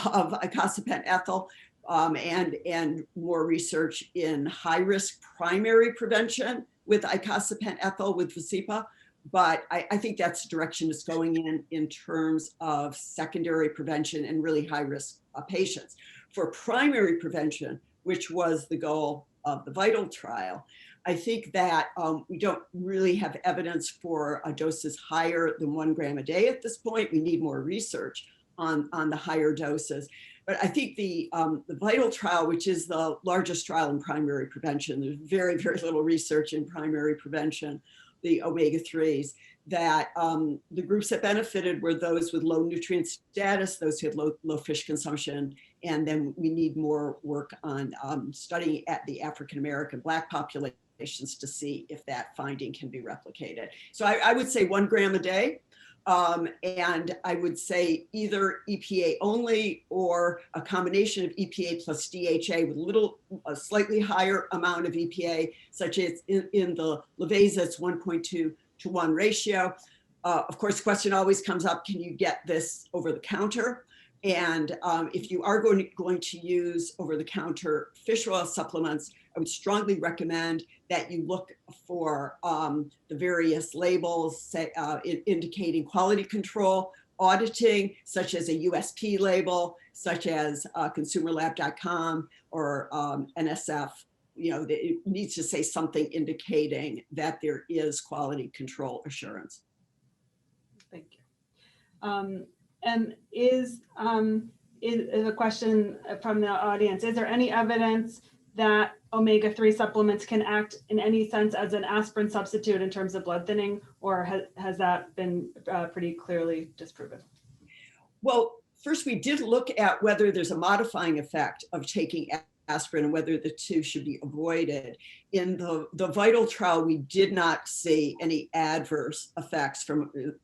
of icosapent ethyl and more research in high risk primary prevention with icosapent ethyl with Vasipa. But I think that's the direction it's going in terms of secondary prevention and really high risk patients. For primary prevention, which was the goal of the VITAL trial, I think that we don't really have evidence for doses higher than 1 gram a day at this point. We need more research on the higher doses. But I think the VITAL trial, which is the largest trial in primary prevention, there's very, very little research in primary prevention, the omega-3s, that the groups that benefited were those with low nutrient status, those who had low fish consumption, and then we need more work on studying at the African-American Black populations to see if that finding can be replicated. So I would say 1 gram a day, and I would say either EPA only or a combination of EPA plus DHA with a slightly higher amount of EPA, such as in the Leveza, it's 1.2 to 1 ratio. Of course, the question always comes up, can you get this over the counter? And if you are going to use over-the-counter fish oil supplements, I would strongly recommend that you look for the various labels indicating quality control, auditing, such as a USP label, such as consumerlab.com or NSF. It needs to say something indicating that there is quality control assurance. Thank you. And is a question from the audience, is there any evidence that omega-3 supplements can act in any sense as an aspirin substitute in terms of blood thinning, or has that been pretty clearly disproven? Well, first we did look at whether there's a modifying effect of taking aspirin and whether the two should be avoided. In the VITAL trial, we did not see any adverse effects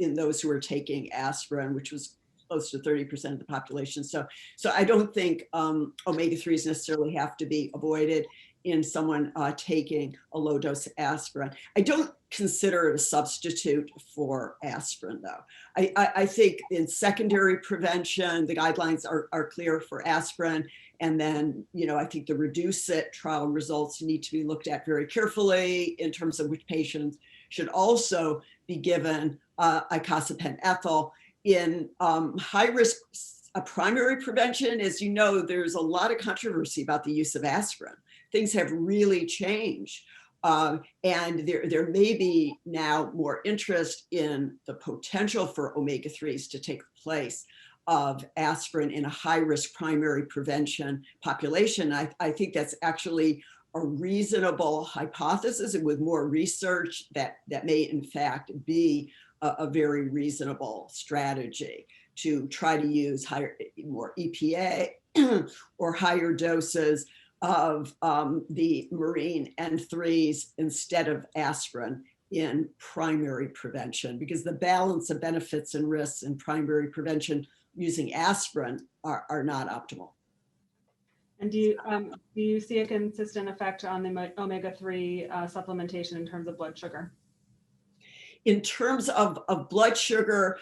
in those who were taking aspirin, which was close to 30% of the population. So I don't think omega-3s necessarily have to be avoided in someone taking a low dose aspirin. I don't consider it a substitute for aspirin, though. I think in secondary prevention, the guidelines are clear for aspirin. And then, I think the Reduce It trial results need to be looked at very carefully in terms of which patients should also be given icosapent ethyl. In high risk primary prevention, as you know, there's a lot of controversy about the use of aspirin. Things have really changed. And there may be now more interest in the potential for omega-3s to take the place of aspirin in a high-risk primary prevention population. I think that's actually a reasonable hypothesis, and with more research that may in fact be a very reasonable strategy to try to use more EPA or higher doses of the marine N3s instead of aspirin in primary prevention, because the balance of benefits and risks in primary prevention using aspirin are not optimal. And do you see a consistent effect on the omega-3 supplementation in terms of blood sugar? In terms of blood sugar,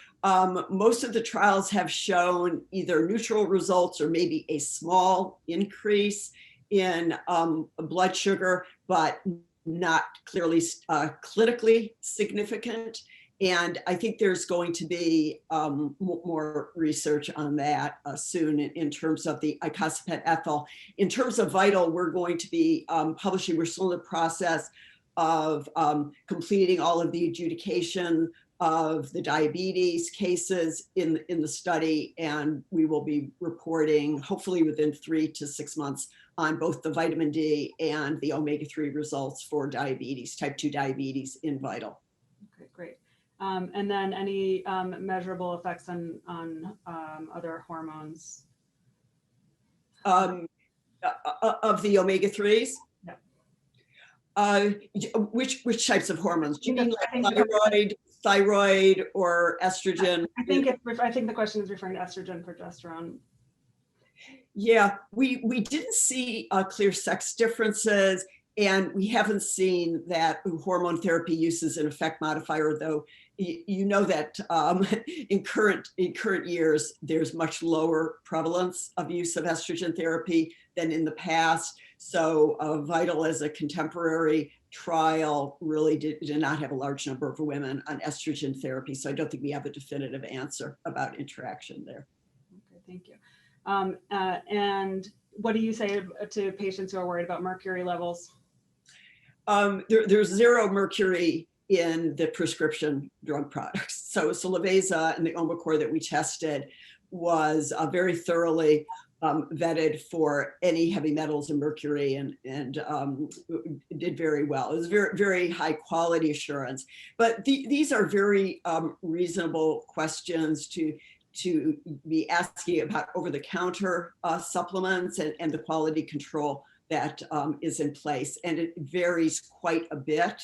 most of the trials have shown either neutral results or maybe a small increase in blood sugar, but not clearly clinically significant. And I think there's going to be more research on that soon in terms of the icosapent ethyl. In terms of Vital, we're going to be publishing, we're still in the process of completing all of the adjudication of the diabetes cases in the study, and we will be reporting hopefully within 3 to 6 months on both the vitamin D and the omega-3 results for diabetes, type 2 diabetes in Vital. Okay, great. And then any measurable effects on other hormones? Of the omega-3s? Yeah. Which types of hormones? Do you mean like thyroid, or estrogen? I think the question is referring to estrogen, progesterone. Yeah, we didn't see clear sex differences, and we haven't seen that hormone therapy uses an effect modifier, though you know that in current years, there's much lower prevalence of use of estrogen therapy than in the past. So Vital as a contemporary trial really did not have a large number of women on estrogen therapy. So I don't think we have a definitive answer about interaction there. Okay, thank you. And what do you say to patients who are worried about mercury levels? There's zero mercury in the prescription drug products. So Leveza and the Omicor that we tested was very thoroughly vetted for any heavy metals and mercury, and did very well. It was very, very high quality assurance. But these are very reasonable questions to be asking about over-the-counter supplements and the quality control that is in place. And it varies quite a bit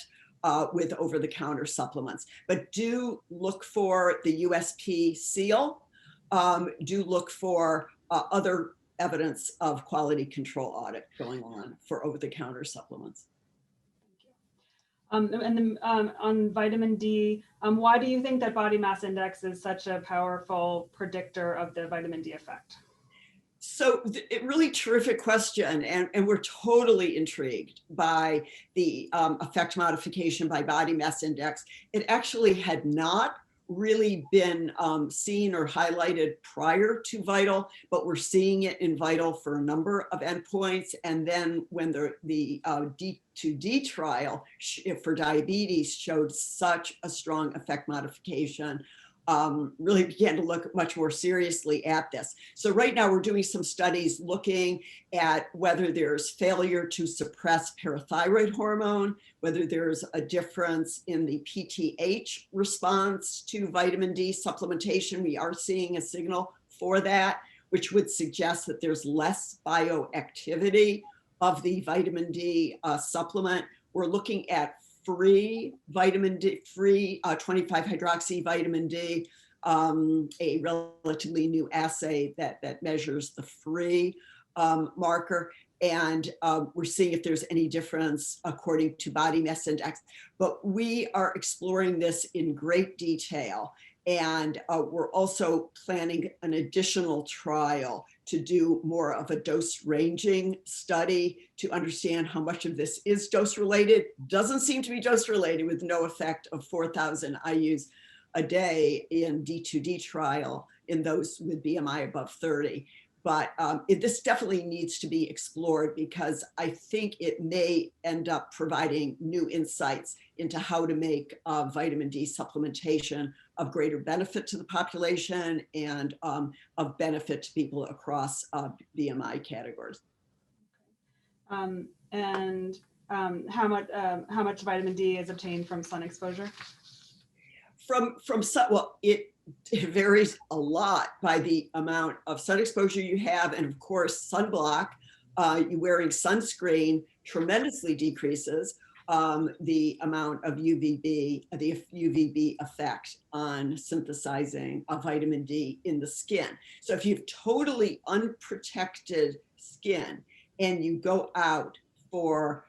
with over-the-counter supplements. But do look for the USP seal. Do look for other evidence of quality control audit going on for over-the-counter supplements. And then on vitamin D, why do you think that body mass index is such a powerful predictor of the vitamin D effect? So really terrific question, and we're totally intrigued by the effect modification by body mass index. It actually had not really been seen or highlighted prior to Vital, but we're seeing it in Vital for a number of endpoints. And then when the D2D trial for diabetes showed such a strong effect modification, really began to look much more seriously at this. So right now we're doing some studies looking at whether there's failure to suppress parathyroid hormone, whether there's a difference in the PTH response to vitamin D supplementation. We are seeing a signal for that, which would suggest that there's less bioactivity of the vitamin D supplement. We're looking at free vitamin D, free 25-hydroxy vitamin D, a relatively new assay that measures the free marker. And we're seeing if there's any difference according to body mass index. But we are exploring this in great detail. And we're also planning an additional trial to do more of a dose ranging study to understand how much of this is dose related. Doesn't seem to be dose related, with no effect of 4,000 IUs a day in D2D trial in those with BMI above 30. But this definitely needs to be explored, because I think it may end up providing new insights into how to make vitamin D supplementation of greater benefit to the population and of benefit to people across BMI categories. And how much vitamin D is obtained from sun exposure? From sun, well, it varies a lot by the amount of sun exposure you have, and of course sunblock, you wearing sunscreen tremendously decreases. the amount of UVB, the UVB effect on synthesizing vitamin D in the skin. So if you have totally unprotected skin and you go out for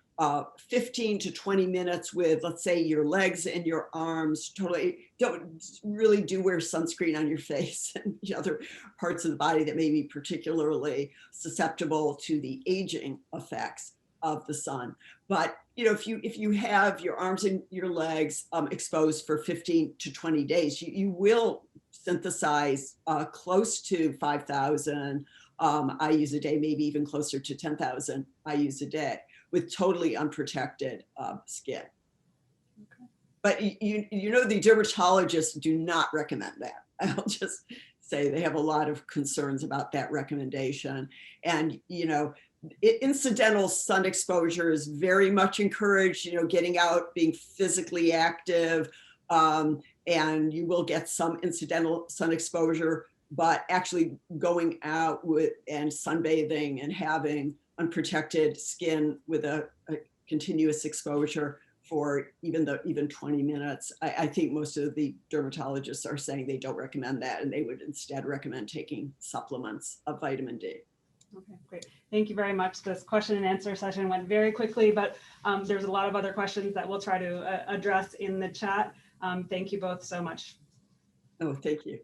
15 to 20 minutes with, let's say, your legs and your arms, totally don't really do wear sunscreen on your face and the other parts of the body that may be particularly susceptible to the aging effects of the sun. But if you have your arms and your legs exposed for 15 to 20 days, you will synthesize close to 5,000 IUs a day, maybe even closer to 10,000 IUs a day with totally unprotected skin. Okay. But the dermatologists do not recommend that. I'll just say they have a lot of concerns about that recommendation. And, incidental sun exposure is very much encouraged, getting out, being physically active, and you will get some incidental sun exposure, but actually going out and sunbathing and having unprotected skin with a continuous exposure for even 20 minutes. I think most of the dermatologists are saying they don't recommend that, and they would instead recommend taking supplements of vitamin D. Okay, great. Thank you very much. This question and answer session went very quickly, but there's a lot of other questions that we'll try to address in the chat. Thank you both so much. Oh, thank you.